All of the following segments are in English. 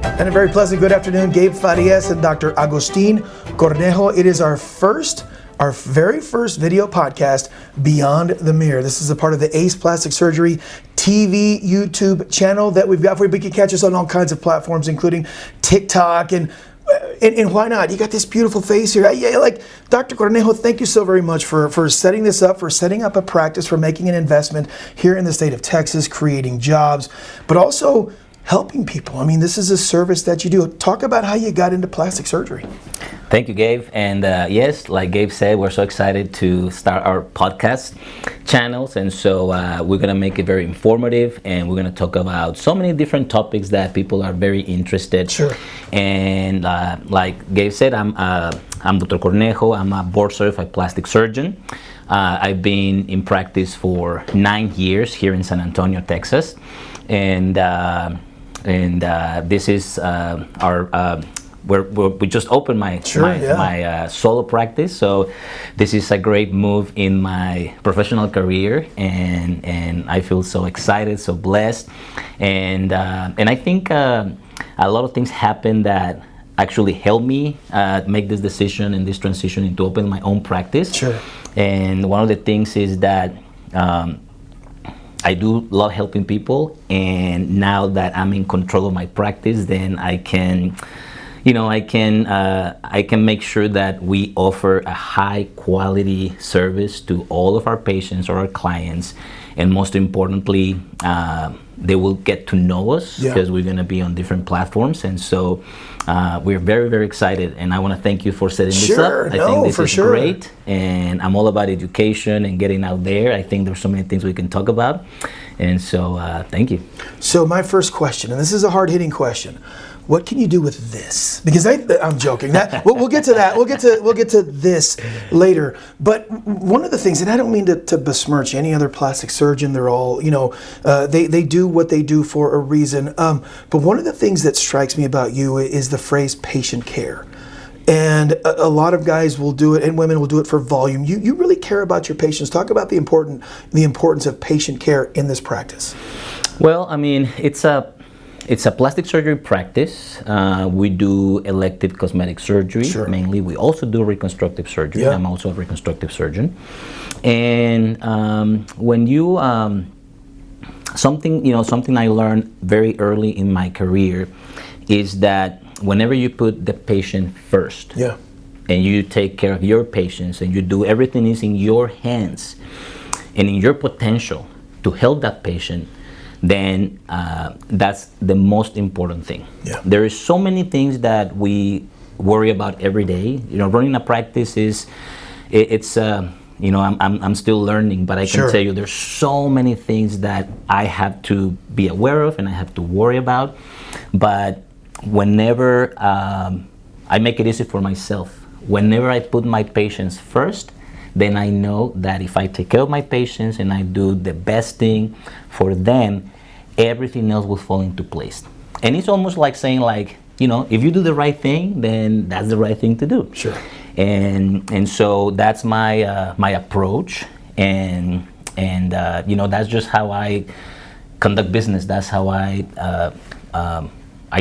And a very pleasant good afternoon, Gabe Farias and Dr. Agustin Cornejo. It is our very first video podcast, Beyond the Mirror. This is a part of the ACE Plastic Surgery TV YouTube channel that we've got for you. But you can catch us on all kinds of platforms, including TikTok and why not? You got this beautiful face here. Like Dr. Cornejo, thank you so very much for setting this up, for setting up a practice, for making an investment here in the state of Texas, creating jobs, but also helping people. I mean, this is a service that you do. Talk about how you got into plastic surgery. Thank you, Gabe. And yes, like Gabe said, we're so excited to start our podcast channels. And so we're going to make it very informative, and we're going to talk about so many different topics that people are very interested. Sure. And like Gabe said, I'm Dr. Cornejo. I'm a board certified plastic surgeon. I've been in practice for 9 years here in San Antonio, Texas. And this is we just opened my solo practice, so this is a great move in my professional career, and I feel so excited, so blessed, and I think a lot of things happen that actually helped me make this decision and this transition into open my own practice. Sure. And one of the things is that I do love helping people, and now that I'm in control of my practice, then I can make sure that we offer a high quality service to all of our patients or our clients, and most importantly, they will get to know us because we're going to be on different platforms, and so we're very, very excited, and I want to thank you for setting this up. I think this is great, and I'm all about education and getting out there. I think there's so many things we can talk about, and so thank you. So my first question, and this is a hard-hitting question, what can you do with this? Because I'm joking. We'll get to that. We'll get to this later. But one of the things, and I don't mean to besmirch any other plastic surgeon. They're all, they do what they do for a reason. But one of the things that strikes me about you is the phrase patient care. And a lot of guys will do it, and women will do it for volume. You really care about your patients. Talk about the importance of patient care in this practice. Well, I mean, it's a plastic surgery practice. We do elective cosmetic surgery mainly. We also do reconstructive surgery. I'm also a reconstructive surgeon. And when you something I learned very early in my career is that whenever you put the patient first, and you take care of your patients, and you do everything is in your hands and in your potential to help that patient, then that's the most important thing. There is so many things that we worry about every day. Running a practice I'm still learning, but I can tell you there's so many things that I have to be aware of and I have to worry about. But whenever I make it easy for myself, whenever I put my patients first, then I know that if I take care of my patients and I do the best thing for them, everything else will fall into place. And it's almost like saying, if you do the right thing, then that's the right thing to do. Sure. And so that's my my approach, and that's just how I conduct business. That's how I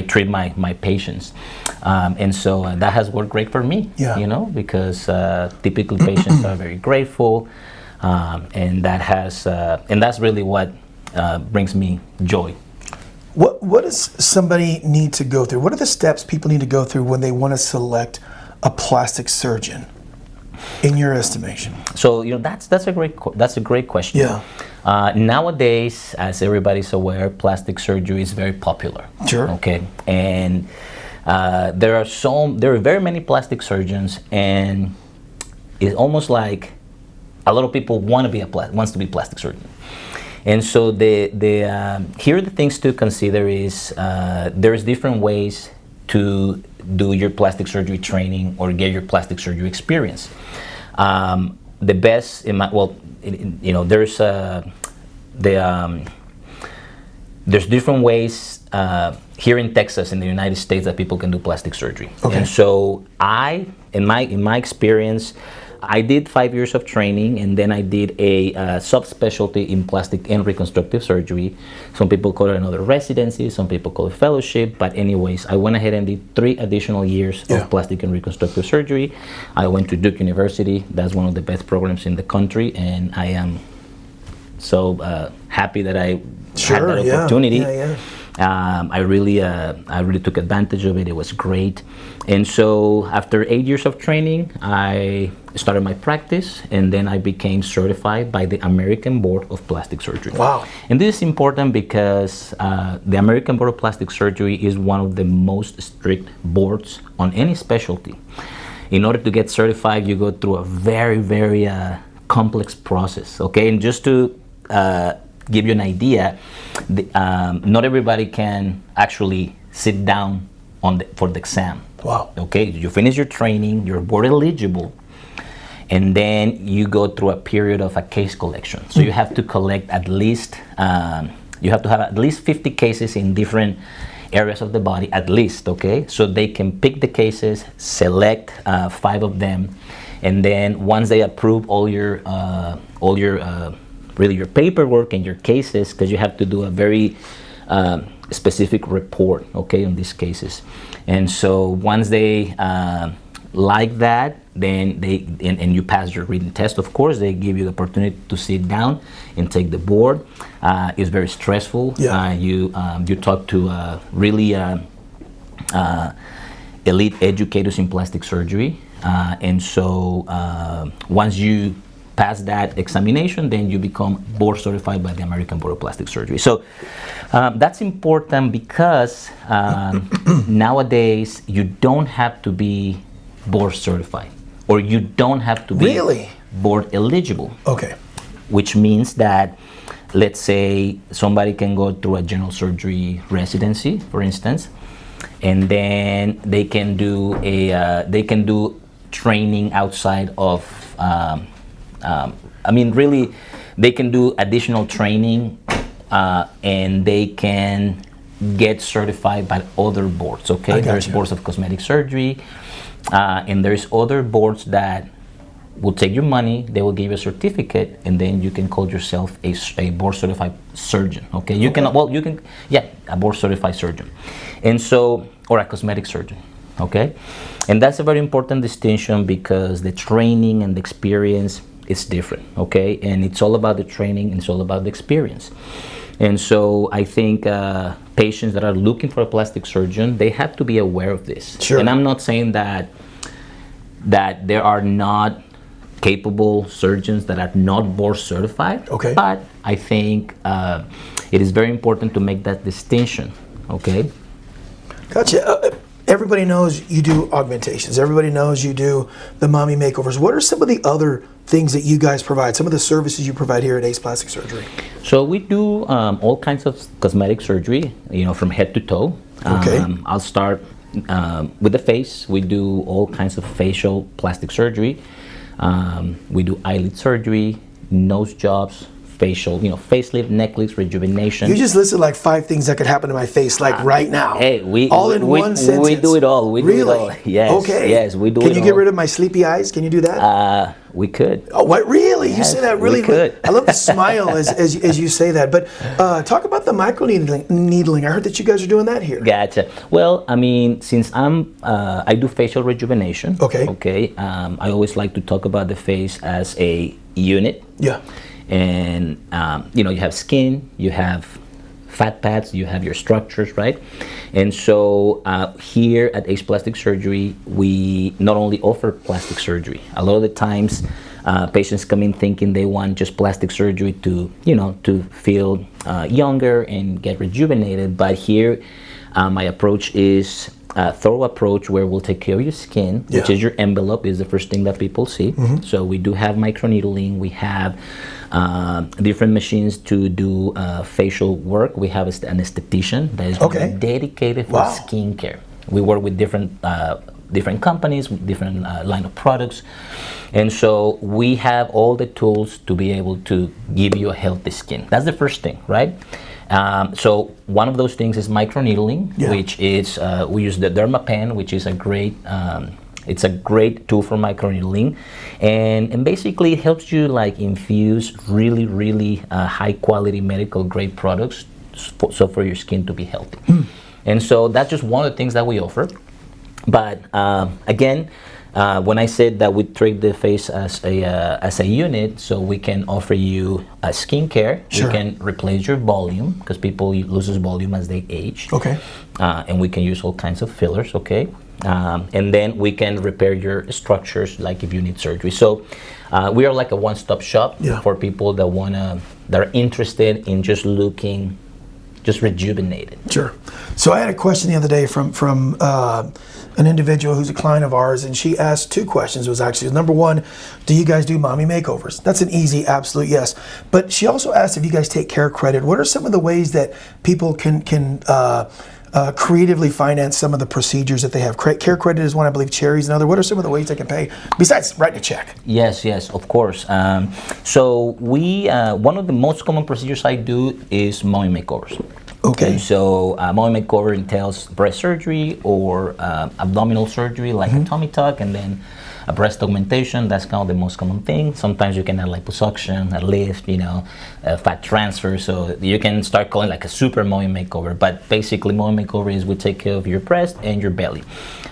treat my patients, and so that has worked great for me. Because typically patients are very grateful, and that's really what brings me joy. What does somebody need to go through? What are the steps people need to go through when they want to select a plastic surgeon, in your estimation? So that's a great question. Nowadays, as everybody's aware, plastic surgery is very popular. Sure. Okay, and there are very many plastic surgeons, and it's almost like a lot of people wants to be plastic surgeon. And so here are the things to consider is there's different ways to do your plastic surgery training or get your plastic surgery experience. The best, there's different ways here in Texas, in the United States, that people can do plastic surgery. Okay. And so in my experience, I did 5 years of training, and then I did a subspecialty in plastic and reconstructive surgery. Some people call it another residency, some people call it fellowship, but anyways, I went ahead and did 3 additional years of plastic and reconstructive surgery. I went to Duke University. That's one of the best programs in the country, and I am so happy that I had that opportunity. I really took advantage of it. It was great. And so after 8 years of training, I started my practice, and then I became certified by the American Board of Plastic Surgery. Wow. And this is important because the American Board of Plastic Surgery is one of the most strict boards on any specialty. In order to get certified, you go through a very, very complex process, okay? And just to give you an idea, not everybody can actually sit down for the exam. Wow. Okay, you finish your training, you're board eligible, and then you go through a period of a case collection. So you have to collect at least, you have to have at least 50 cases in different areas of the body, at least, okay? So they can pick the cases, select 5 of them, and then once they approve all your really your paperwork and your cases, because you have to do a very specific report, okay, on these cases. And so once they like that, then and you pass your written test, of course, they give you the opportunity to sit down and take the board. It's very stressful. You talk to really elite educators in plastic surgery. And so once you pass that examination, then you become board certified by the American Board of Plastic Surgery. So that's important because nowadays you don't have to be board certified, or you don't have to be board eligible. Okay. Which means that, let's say somebody can go through a general surgery residency, for instance, and then they can do training outside of really, they can do additional training and they can get certified by other boards, okay? There's boards of cosmetic surgery, and there's other boards that will take your money, they will give you a certificate, and then you can call yourself a board certified surgeon, okay? You can, a board certified surgeon. And so, or a cosmetic surgeon, okay? And that's a very important distinction because the training and the experience is different, okay? And it's all about the training and it's all about the experience. And so I think patients that are looking for a plastic surgeon, they have to be aware of this. Sure. And I'm not saying that there are not capable surgeons that are not board certified, okay, but I think it is very important to make that distinction, okay? Gotcha. Everybody knows you do augmentations. Everybody knows you do the mommy makeovers. What are some of the other things that you guys provide, some of the services you provide here at Ace Plastic Surgery? So we do all kinds of cosmetic surgery, from head to toe. Okay. I'll start with the face. We do all kinds of facial plastic surgery. We do eyelid surgery, nose jobs, facial, facelift, neck lifts, rejuvenation. You just listed like 5 things that could happen to my face, like right now. Hey, all in one sentence. We do it all. We do it all. Yes. Okay. Yes, we do it all. Can you get rid of my sleepy eyes? Can you do that? We could. Oh, what? Really? Yes, you say that really? We could. I love the smile as you say that. But talk about the micro needling. I heard that you guys are doing that here. Gotcha. Well, since I do facial rejuvenation. Okay. Okay. I always like to talk about the face as a unit. Yeah. And you have skin, you have fat pads, you have your structures, right? And so here at Ace Plastic Surgery, we not only offer plastic surgery. A lot of the times, patients come in thinking they want just plastic surgery to feel younger and get rejuvenated. But here, my approach is a thorough approach where we'll take care of your skin, which is your envelope, is the first thing that people see. Mm-hmm. So we do have microneedling. We have different machines to do facial work. We have an esthetician that is dedicated for skincare. We work with different companies, with different line of products. And so we have all the tools to be able to give you a healthy skin. That's the first thing, right? So one of those things is microneedling, which is we use the Dermapen, which is a great It's a great tool for microneedling, and basically it helps you like infuse really high quality medical grade products so for your skin to be healthy. And so that's just one of the things that we offer. But again, when I said that we treat the face as a unit, so we can offer you a skincare, Sure. we can replace your volume because people loses volume as they age. Okay. And we can use all kinds of fillers, okay? And then we can repair your structures, like if you need surgery. So we are like a one-stop shop for people that are interested in just looking, just rejuvenated. Sure. So I had a question the other day from an individual who's a client of ours, and she asked two questions. It was actually, number one, do you guys do mommy makeovers? That's an easy, absolute yes. But she also asked if you guys take care credit. What are some of the ways that people can creatively finance some of the procedures that they have? Care credit is one, I believe Cherry is another. What are some of the ways they can pay besides writing a check? Yes, of course. So one of the most common procedures I do is mommy makeovers. Okay. And so mommy makeover entails breast surgery or abdominal surgery, like a tummy tuck, and then a breast augmentation. That's kind of the most common thing. Sometimes you can add liposuction, a lift, fat transfer. So you can start calling like a super mommy makeover. But basically, mommy makeover is we take care of your breast and your belly,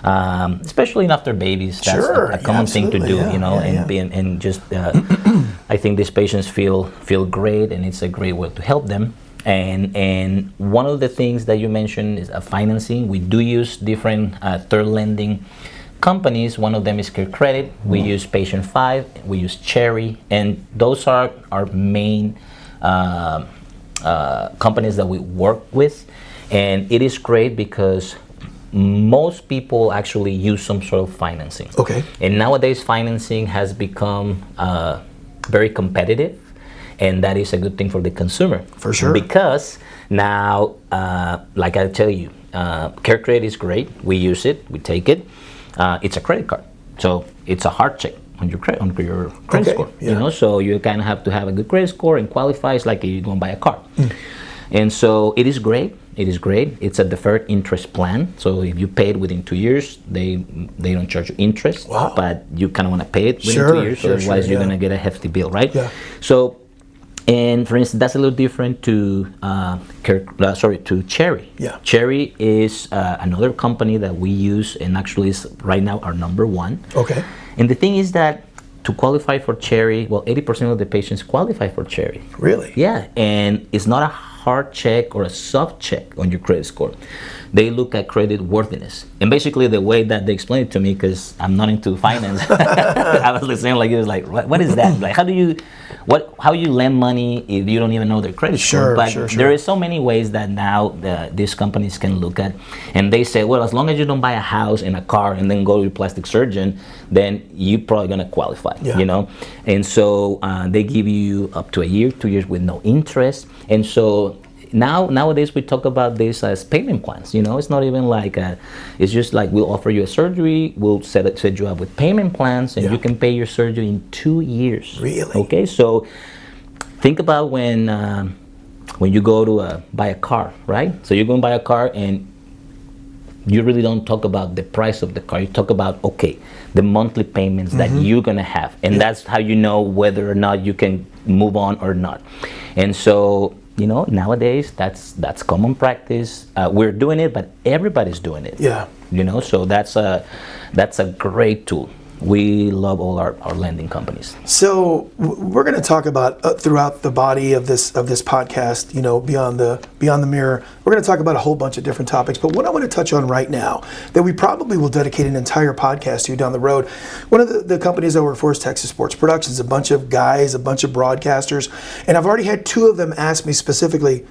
especially after babies. That's a common thing to do, and just I think these patients feel great, and it's a great way to help them. And one of the things that you mentioned is financing. We do use different third lending companies. One of them is CareCredit. We use Patient 5. We use Cherry, and those are our main companies that we work with. And it is great because most people actually use some sort of financing. Okay. And nowadays, financing has become very competitive. And that is a good thing for the consumer. For sure. Because now, like I tell you, CareCredit is great. We use it. We take it. It's a credit card. So it's a hard check on your credit score. Yeah. So you kind of have to have a good credit score and qualify. It's like you're going to buy a car. And so it is great. It's a deferred interest plan. So if you pay it within 2 years, they don't charge you interest. Wow. But you kind of want to pay it within 2 years. Otherwise, you're going to get a hefty bill, right? Yeah. So, and for instance, that's a little different to Cherry. Yeah. Cherry is another company that we use, and actually is right now our number one. Okay. And the thing is that to qualify for Cherry, 80% of the patients qualify for Cherry. Really? Yeah, and it's not a hard check or a soft check on your credit score. They look at credit worthiness. And basically the way that they explain it to me, because I'm not into finance, I was listening like, it was like, what is that? Like, how you lend money if you don't even know their credit score? But there is so many ways that now these companies can look at, and they say, well, as long as you don't buy a house and a car and then go to your plastic surgeon, then you're probably gonna qualify, And so they give you up to a year, 2 years with no interest. And so nowadays we talk about this as payment plans. It's not even like it's just like we'll offer you a surgery, we'll set you up with payment plans, and you can pay your surgery in 2 years. Really? Okay, so think about when you go to buy a car, right? So you're going to buy a car, and you really don't talk about the price of the car. You talk about the monthly payments that you're going to have, and that's how you know whether or not you can move on or not. And so nowadays that's common practice. We're doing it, but everybody's doing it. Yeah. So that's a great tool. We love all our lending companies. So we're going to talk about throughout the body of this podcast, beyond the mirror. We're going to talk about a whole bunch of different topics. But what I want to touch on right now, that we probably will dedicate an entire podcast to down the road. One of the companies I work for is Texas Sports Productions. A bunch of guys, a bunch of broadcasters, and I've already had two of them ask me specifically,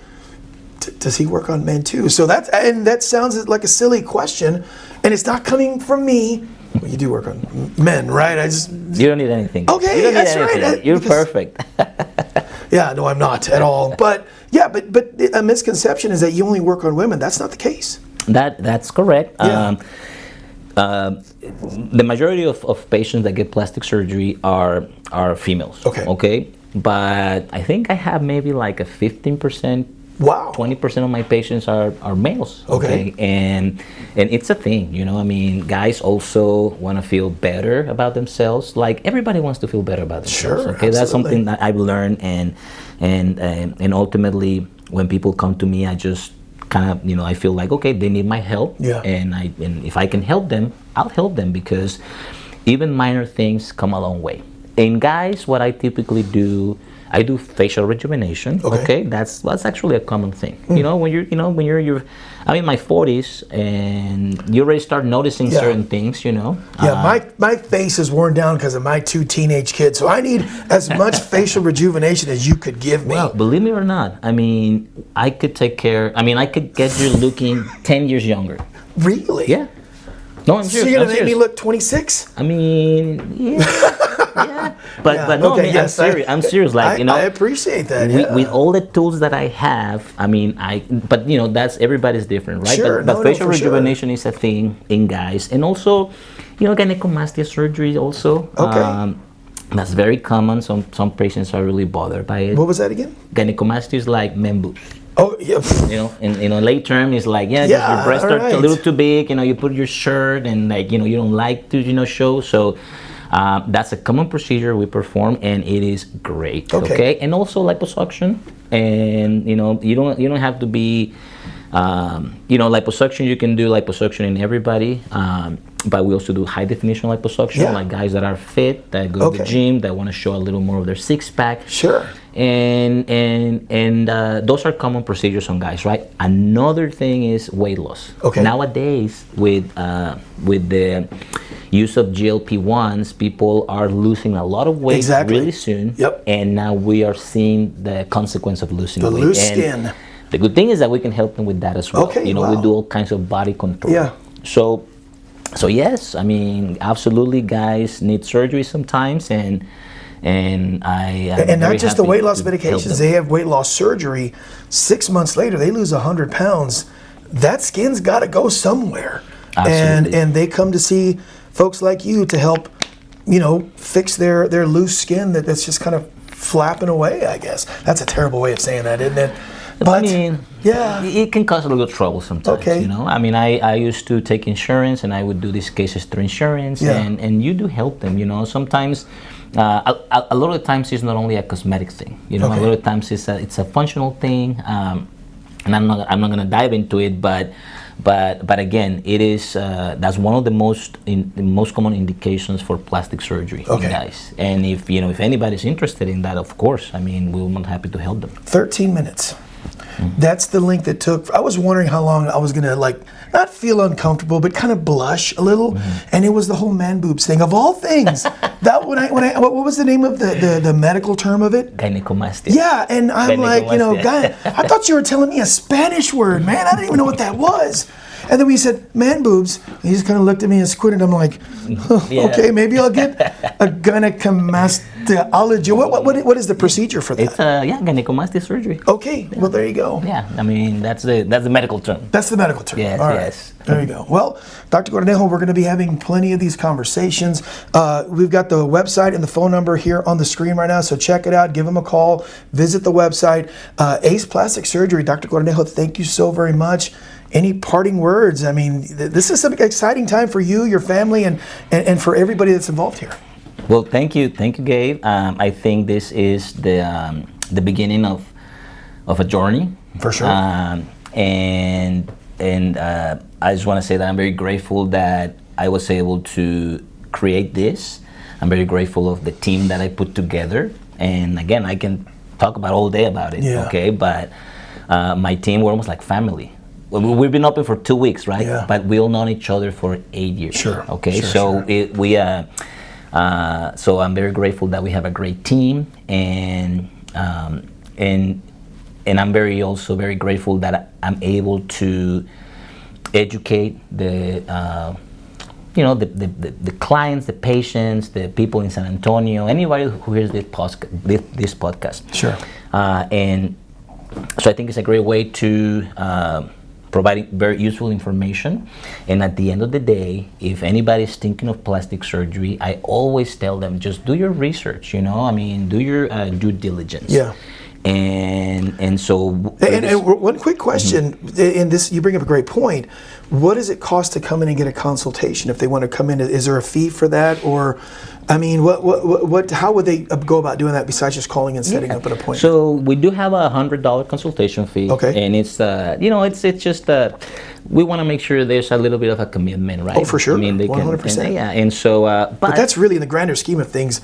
does he work on men too? So that sounds like a silly question, and it's not coming from me. Well, you do work on men, right? You don't need anything. Okay, you don't need that's anything. right. You're perfect. Yeah, no, I'm not at all. But a misconception is that you only work on women. That's not the case. That's correct. Yeah. The majority of patients that get plastic surgery are females. Okay. But I think I have maybe like a 15% Wow. 20% of my patients are males. Okay. And it's a thing, you know. I mean, guys also want to feel better about themselves. Like everybody wants to feel better about themselves. Sure, Okay, that's absolutely. something that I've learned, and ultimately, when people come to me, I just kind of, you know, I feel like, okay, they need my help. Yeah. And if I can help them, I'll help them, because even minor things come a long way. In guys, what I typically do, I do facial rejuvenation. Okay, that's actually a common thing. You know, when you're I'm in my 40s, and you already start noticing certain things. You know. Yeah, my face is worn down because of my 2 teenage kids, so I need as much facial rejuvenation as you could give me. Well, believe me or not, I mean, I could take care. I mean, I could get you looking 10 years younger. Really? Yeah. No, I'm serious. So you're gonna I'm make me serious. look 26? I mean, yeah. Yeah. But no, okay, I mean, yes, I'm serious. Like, you know, I appreciate that. with all the tools that I have, I mean, but you know, that's everybody's different, right? Sure, But facial for sure. rejuvenation is a thing in guys, and also, you know, gynecomastia surgery also. Okay. That's very common. Some patients are really bothered by it. What was that again? Gynecomastia is like men boobs. Oh, yeah. You know, in late term, it's like, just Yeah, your breasts are alright. a little too big. You know, you put your shirt, and like, you know, you don't like to, you know, show. So that's a common procedure we perform, and it is great. Okay. And also liposuction, and you know, you don't have to be, you know, liposuction. You can do liposuction in everybody. But we also do high definition liposuction, like guys that are fit, that go to the gym, that want to show a little more of their six pack. Sure. And those are common procedures on guys, right? Another thing is weight loss. Okay. Nowadays, with the use of GLP-1s, people are losing a lot of weight really soon. Yep. And now we are seeing the consequence of losing weight. The loose And skin. the good thing is that we can help them with that as well. Okay, you know, we do all kinds of body control. Yeah. So yes, I mean, absolutely, guys need surgery sometimes, and not just the weight loss medications. They have weight loss surgery. 6 months later, they lose 100 pounds. That skin's got to go somewhere. Absolutely. And they come to see folks like you to help, you know, fix their loose skin that's just kind of flapping away, I guess. That's a terrible way of saying that, isn't it? But I mean, yeah, it can cause a little trouble sometimes. Okay. You know, I mean, I used to take insurance, and I would do these cases through insurance, and you do help them. You know, sometimes a lot of the times it's not only a cosmetic thing. You know, a lot of times it's a functional thing, and I'm not going to dive into it, but again, it is that's one of the most common indications for plastic surgery in guys. And if anybody's interested in that, of course, I mean, we're not happy to help them. 13 minutes. That's the length it took. I was wondering how long I was gonna not feel uncomfortable, but kind of blush a little. And it was the whole man boobs thing of all things. That what was the name of the medical term of it? Gynecomastia. Yeah, and I'm like, guy, I thought you were telling me a Spanish word, man. I didn't even know what that was. And then when you said man boobs, he just kind of looked at me and squinted. I'm like, okay, maybe I'll get a gynecomastiology. What is the procedure for that? It's gynecomastia surgery. Okay, well there you go. Yeah, I mean that's the medical term. That's the medical term. Yes, all right. yes. There you go. Well, Dr. Cornejo, we're going to be having plenty of these conversations. We've got the website and the phone number here on the screen right now, so check it out. Give them a call. Visit the website. Ace Plastic Surgery. Dr. Cornejo, thank you so very much. Any parting words? I mean, this is an exciting time for you, your family, and for everybody that's involved here. Well, thank you, Gabe. I think this is the beginning of a journey. For sure. And I just want to say that I'm very grateful that I was able to create this. I'm very grateful of the team that I put together. And again, I can talk about all day about it. Yeah. Okay, but my team, we're almost like family. We've been open for 2 weeks, right? Yeah. But we all known each other for 8 years. Sure. Okay, Sure. So I'm very grateful that we have a great team, and I'm also very grateful that I'm able to educate the clients, the patients, the people in San Antonio, anybody who hears this podcast. Sure. And so I think it's a great way to provide very useful information. And at the end of the day, if anybody's thinking of plastic surgery, I always tell them, just do your research, I mean, do your due diligence. Yeah. And so and one quick question, and this, you bring up a great point. What does it cost to come in and get a consultation if they want to come in? Is there a fee for that, or I mean, what how would they go about doing that besides just calling and setting up an appointment? So we do have a $100 consultation fee. Okay. And it's it's just we want to make sure there's a little bit of a commitment, right? Oh, for sure. I mean, they 100%. can, yeah. And so, but that's really, in the grander scheme of things,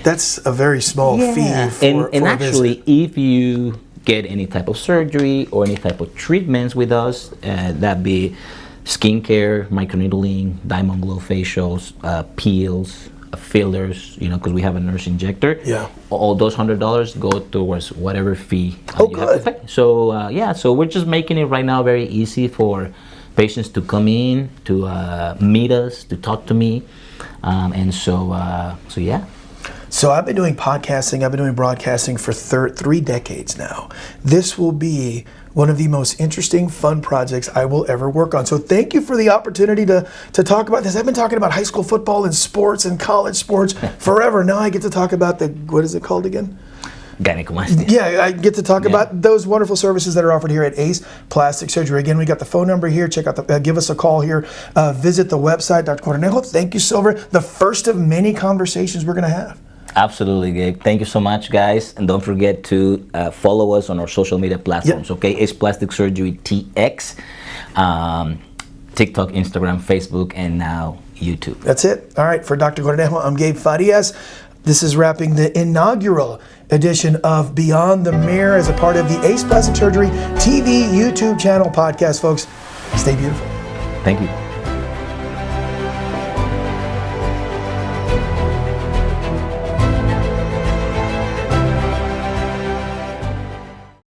that's a very small fee for and a actually, visit. if you get any type of surgery or any type of treatments with us, that be skincare, microneedling, diamond glow facials, peels, fillers, because we have a nurse injector. Yeah. All those $100 go towards whatever fee you good. have to pay. So so we're just making it right now very easy for patients to come in, to meet us, to talk to me, and so yeah. So I've been doing podcasting, I've been doing broadcasting for 3 decades now. This will be one of the most interesting, fun projects I will ever work on. So thank you for the opportunity to talk about this. I've been talking about high school football and sports and college sports forever. Now I get to talk about what is it called again? Gynecomastia. Yeah, I get to talk about those wonderful services that are offered here at Ace Plastic Surgery. Again, we got the phone number here. Check out give us a call here. Visit the website, Dr. Cornejo. Thank you, Silver. The first of many conversations we're going to have. Absolutely, Gabe. Thank you so much, guys. And don't forget to follow us on our social media platforms, okay? Ace Plastic Surgery TX, TikTok, Instagram, Facebook, and now YouTube. That's it. All right, for Dr. Cornejo, I'm Gabe Farias. This is wrapping the inaugural edition of Beyond the Mirror as a part of the Ace Plastic Surgery TV YouTube channel podcast, folks. Stay beautiful. Thank you.